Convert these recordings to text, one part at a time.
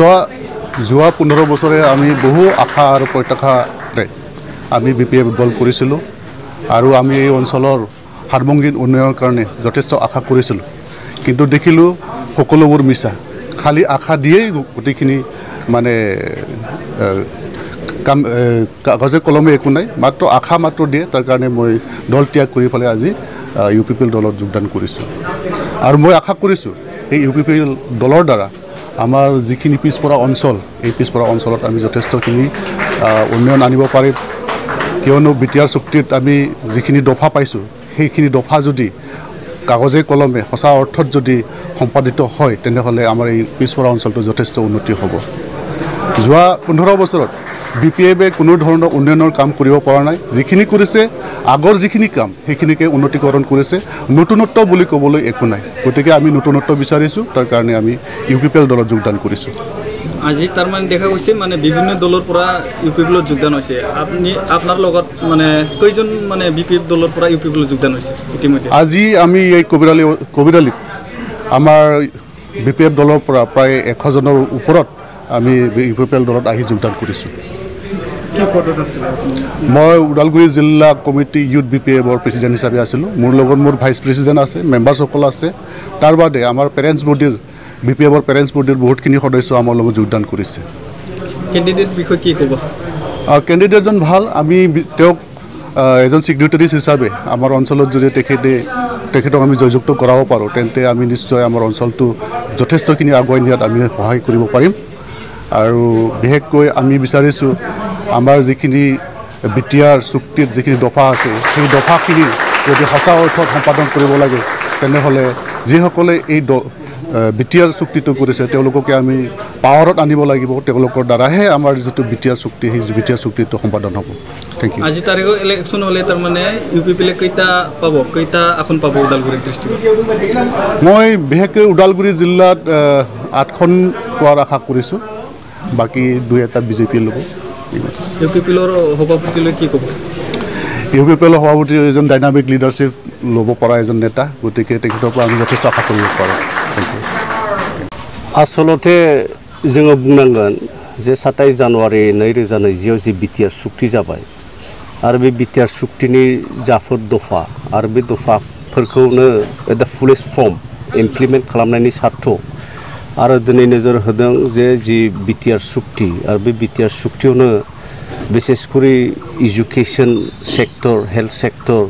যোৱা 15 বছৰে আমি বহু আশা আৰু প্ৰত্যাশাৰে আমি বিপিএফ দল কৰিছিলোঁ আৰু আমি এই অঞ্চলৰ সাৰ্বজনীন উন্নয়নৰ কাৰণে যথেষ্ট আশা কৰিছিলোঁ কিন্তু দেখিলোঁ সকলোবোৰ মিছা খালি আশা দিয়েই গোটেইখিনি মানে কাগজে কলমে একো নাই মাত্ৰ আশা মাত্ৰ দিয়ে তাৰ কাৰণে মই দল ত্যাগ কৰি পেলাই আজি ইউপিপিএল দলত যোগদান কৰিছোঁ আৰু মই আশা কৰিছোঁ এই ইউপিপিএল দলৰ দ্বাৰা আমাৰ যিখিনি পিছপৰা অঞ্চল এই পিছপৰা অঞ্চলত আমি যথেষ্টখিনি উন্নয়ন আনিব পাৰিম কিয়নো বিটিআৰ চুক্তিত আমি যিখিনি দফা পাইছোঁ সেইখিনি দফা যদি কাগজে কলমে সঁচা অৰ্থত যদি সম্পাদিত হয় তেনেহ'লে আমাৰ এই পিছপৰা অঞ্চলটো যথেষ্ট উন্নতি হ'ব যোৱা 15 বছৰত বিপিএফে কোনো ধৰণৰ উন্নয়নৰ কাম কৰিব পৰা নাই যিখিনি কৰিছে আগৰ যিখিনি কাম সেইখিনিকে উন্নতিকৰণ কৰিছে নতুনত্ব বুলি ক'বলৈ একো নাই গতিকে আমি নতুনত্ব বিচাৰিছোঁ তাৰ কাৰণে আমি ইউপিপিএল দলত যোগদান কৰিছোঁ আজি তাৰ মানে দেখা গৈছে মানে বিভিন্ন দলৰ পৰা ইউপিপিএলত যোগদান হৈছে আপুনি আপোনাৰ লগত মানে কয়জন মানে বিপিএফ দলৰ পৰা ইউপিপিএলত যোগদান হৈছে ইতিমধ্যে আজি আমি এই কবিৰালিত আমাৰ বিপিএফ দলৰ পৰা প্ৰায় 100 জনৰ ওপৰত আমি ইউপিপিএল দলত আহি যোগদান কৰিছোঁ মই ওদালগুৰি জিলা কমিটি ইউথ বিপিএফৰ প্ৰেচিডেণ্ট হিচাপে আছিলোঁ মোৰ লগত মোৰ ভাইচ প্ৰেচিডেণ্ট আছে মেম্বাৰসকল আছে তাৰ বাদে আমাৰ পেৰেণ্টছ বডিৰ বিপিএফৰ পেৰেণ্টছ বডিৰ বহুতখিনি সদস্য আমাৰ লগত যোগদান কৰিছে কেণ্ডিডেট বিষয়ে কি ক'ব কেণ্ডিডেটজন ভাল আমি তেওঁক এজন ছিগনেটাৰিজ হিচাপে আমাৰ অঞ্চলত যদি তেখেতক আমি জয়যুক্ত কৰাব পাৰোঁ তেন্তে আমি নিশ্চয় আমাৰ অঞ্চলটো যথেষ্টখিনি আগুৱাই নিয়াত আমি সহায় কৰিব পাৰিম আৰু বিশেষকৈ আমি বিচাৰিছোঁ আমাৰ যিখিনি বিটিআৰ চুক্তিত যিখিনি দফা আছে সেই দফাখিনি যদি সঁচা অৰ্থত সম্পাদন কৰিব লাগে তেনেহ'লে যিসকলে এই বিটিআৰ চুক্তিটো কৰিছে তেওঁলোককে আমি পাৱাৰত আনিব লাগিব তেওঁলোকৰ দ্বাৰাহে আমাৰ যিটো বিটিআৰ চুক্তি সেই বিটিআৰ চুক্তিটো সম্পাদন হ'ব থেংক ইউ আজি তাৰিখত ইলেকশ্যন হ'লে তাৰমানে ইউপিপিএলে কেইটা আসন পাব ওদালগুৰি ডিষ্ট্ৰিক্টত মই বিশেষকৈ ওদালগুৰি জিলাত 8খন পোৱাৰ আশা কৰিছোঁ বাকী 2-এটা বিজেপি ল'ব ইউপিপিএলৰ সভাপতিলৈ কি ক'ব ইউপিপিএলৰ সভাপতি এজন ডাইনামিক লিডাৰশ্বিপ ল'ব পৰা এজন নেতা গতিকে তেখেতৰ পৰা আমি যথেষ্ট আশা কৰিব পাৰোঁ आसलते जोङो बुंनांगोन जे 27 जानुवारि 2020 जि बिटिआर चुक्ति जाबाय आरो बे बिटिआर चुक्तिनि जाफोर दफा आरो बे दफाफोरखौनो दा फुलेस्ट फर्म इमप्लिमेन्ट खालामनायनि सार्थ आरो दिनै नोजोर होदों जे जि बिटिआर चुक्ति आरो बे बिटिआर चुक्तियावनो बिसेसकरि education sector health sector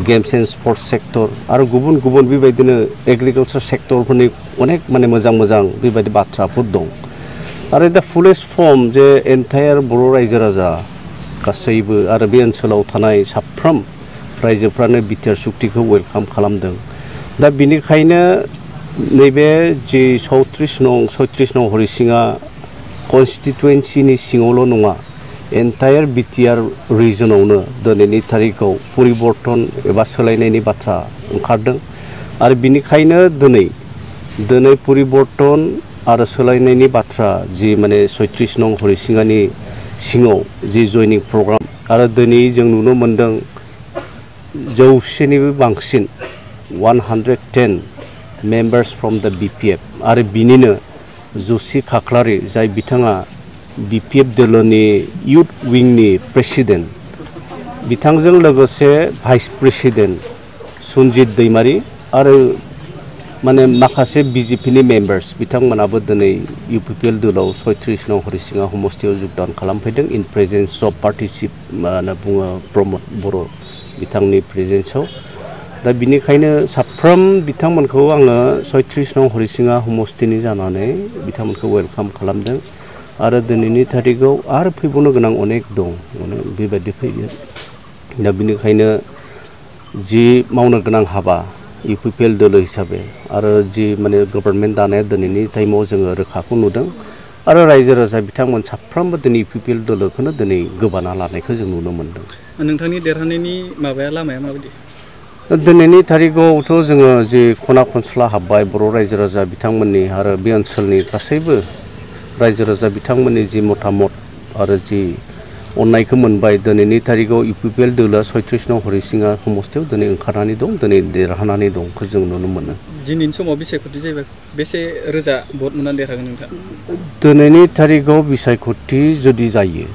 games and sports sector आरो गुबुन गुबुन बेबायदिनो एग्रिकालचार सेक्टरफोरनि अनेक माने मोजां बेबायदि बाथ्राफोर दं आरो दा फुलेस्ट फर्म जे एन्टायार बर' रायजो राजा गासैबो आरो बे ओनसोलाव थानाय साफ्रोम रायजोफ्रानो बिटिआर चुक्तिखौ वेलकाम खालामदों दा बिनिखायनो नैबे जि 36 नं हरिसिङा कन्स्टिटुएन्सिनि सिङावल' नङा एन्टायार बिटिआर रिजनावनो दिनैनि तारिखाव परिबर्तन एबा सोलायनायनि बाथ्रा ओंखारदों आरो बिनिखायनो दिनै परिबर्तन आरो सोलायनायनि बाथ्रा जि माने 36 नं हरिसिङानि सिङाव जि जयनिं प्रग्राम आरो दिनै जों नुनो मोनदों 100निबो बांसिन 110 मेम्बार्स फ्रम द बिपिएफ आरो बिनिनो जोशी खाख्लारि जाय बिथाङा बिपिएफ दलनि इउथ विंनि प्रेसिडेन्ट बिथांजों लोगोसे भाइस प्रेसिडेन्ट सुनजित दैमारी आरो माने माखासे बिजेपिनि मेम्बार्स बिथांमोनाबो दिनै इउपिपिएल दलाव 36 नं हरिसिङा समष्टियाव योगदान खालामफैदों इन प्रेजेन्स अफ पार्टिसिप होनना बुङो प्रमद बर' बिथांनि प्रेजेन्सआव दा बिनिखायनो साफ्रोम बिथांमोनखौ आङो 36 नं हरिसिङा समष्टिनि जानानै बिथांमोनखौ वेलकाम खालामदों आरो दिनैनि तारिखाव आरो फैबावनो गोनां अनेक दं बेबायदि फैगोन दा बिनिखायनो जि मावनो गोनां हाबा इउपिपिएल दल हिसाबै आरो जि माने गभर्नमेन्ट दानाया दिनैनि टाइमाव जोङो रोखाखौ नुदों आरो रायजो राजा बिथांमोन साफ्रोमबो दिनै इउपिपिएल दलखौनो दिनै गोबाना लानायखौ जों नुनो मोनदों नोंथांनि देरहानायनि लामाया माबायदि दिनैनि तारिखावथ' जोङो जि खना खनस्ला हाबबाय बर' रायजो राजा बिथांमोननि आरो बे ओनसोलनि गासैबो रायजो राजा बिथांमोननि जि मतामत आरो जि अननायखौ मोनबाय दिनैनि तारिखाव UPPL दोलोआ 36 नं हरिसिङा समस्थियाव दिनै ओंखारनानै दं दिनै देरहानानै दंखौ जों नुनो मोनो दिनैनि समाव बिसायख'थि जायोबा बेसे रोजा भट मोननानै देरहागोन नोंथां दिनैनि तारिखाव बिसायख'थि जुदि जायो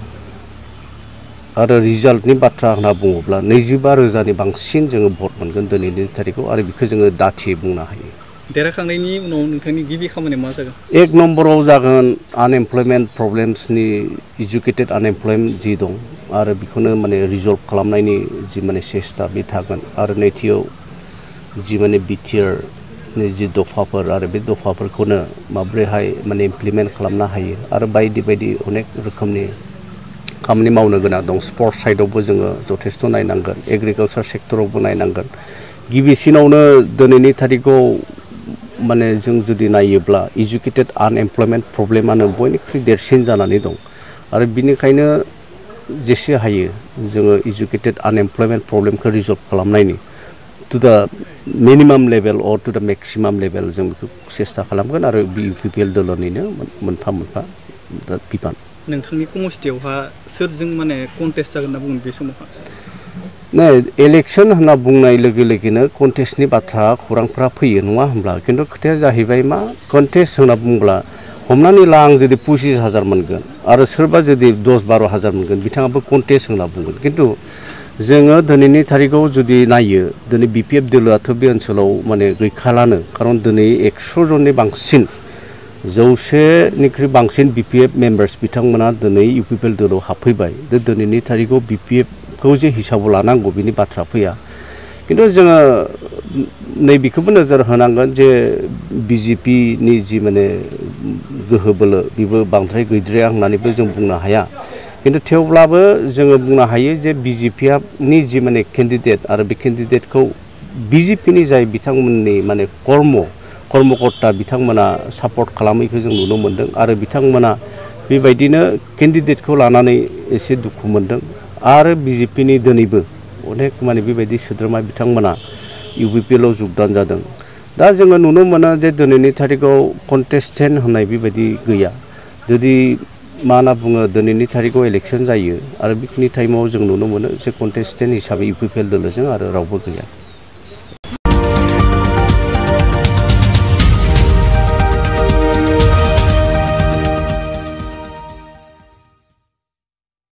आरो रिजाल्टनि बाथ्रा होनना बुङोब्ला 25 रोजानि बांसिन जोङो भट मोनगोन दिनैनि तारिखाव आरो बेखौ जोङो दाथियै बुंनो हायो देरहाखांनायनि उनाव नोंथांनि गिबि खामानिया मा जागोन एक नम्बराव जागोन आनएमप्लयमेन्ट प्रब्लेम्सनि इडुकेटेड आनएमप्लयमेन्ट जि दं आरो बेखौनो माने रिजल्भ खालामनायनि जि माने सेस्था बे थागोन आरो नैथियाव जि माने बिटिआरनि जि दफाफोर आरो बे दफाफोरखौनो माब्रैहाय माने इमप्लिमेन्ट खालामनो हायो आरो बायदि बायदि अनेक रोखोमनि खामानि मावनो गोनां दं स्पर्ट्स साइडआवबो जोङो जथेस्थ' नायनांगोन एग्रिकालचार सेक्टरावबो नायनांगोन गिबिसिनावनो दिनैनि तारिखाव माने जों जुदि नायोब्ला इडुकेटेड आनएमप्लयमेन्ट प्रब्लेमानो बयनिख्रुइ देरसिन जानानै दं आरो बिनिखायनो जेसे हायो जोङो इडुकेटेड आनएमप्लयमेन्ट प्रब्लेमखौ रिजल्भ खालामनायनि टु दा मिनिमाम लेभेल अर टु दा मेक्सिमाम लेभेल जों बेखौ सेस्था खालामगोन आरो UPPL दोलोनिनो मोनफा मोनफा बिबान नोंथांनि समस्थियावहा सोरजों माने कन्टेस्ट जागोन होनना बुङो बे समावहा नै इलेक्शन होनना बुंनाय लोगो लोगोनो कन्टेस्टनि बाथ्रा खौरांफ्रा फैयो नङा होनब्ला खिन्थु खोथाया जाहैबाय मा कन्टेस्ट होनना बुंब्ला हमनानै ला आं जुदि 25,000 मोनगोन आरो सोरबा जुदि 10-12 हाजार मोनगोन बिथाङाबो कन्टेस्ट होनना बुंगोन खिन्थु जोङो दिनैनि तारिखाव जुदि नायो दिनै BPF दोलोआथ' बे ओनसोलाव माने गैखालानो खारन दिनै 100 जननि बांसिन 100निख्रुइ बांसिन BPF मेम्बार्स बिथांमोना दिनै UPPL दोलोआव हाबफैबाय दिनैनि तारिखाव BPF खौ जे हिसाबाव लानांगौ बिनि बाथ्रा फैया खिन्थु जोङो नैबेखौबो नोजोर होनांगोन जे BJPनि जि माने गोहो बोलो बेबो बांद्राय गैद्राया होननानैबो जों बुंनो हाया खिन्थु थेवब्लाबो जोङो बुंनो हायो जे BJPनि जि माने केन्डिडेट आरो बे केन्डिडेटखौ BJPनि जाय बिथांमोननि माने कर्मकर्ता बिथांमोना सापर्ट खालामैखौ जों नुनो मोन्दों आरो बिथांमोना बेबायदिनो केन्डिडेटखौ लानानै एसे दुखु मोन्दों आरो BJPनि दिनैबो अनेक माने बेबायदि सोद्रोमा बिथांमोना UPPLआव जुगदान जादों दा जोङो नुनो मोनो जे दिनैनि तारिखाव कन्टेस्टेन्ट होननाय बेबायदि गैया जुदि मा होनना बुङो दिनैनि तारिखाव इलेक्शन जायो आरो बेखिनि टाइमाव जों नुनो मोनो जे कन्टेस्टेन्ट हिसाबै UPPL दोलोजों आरो रावबो गैया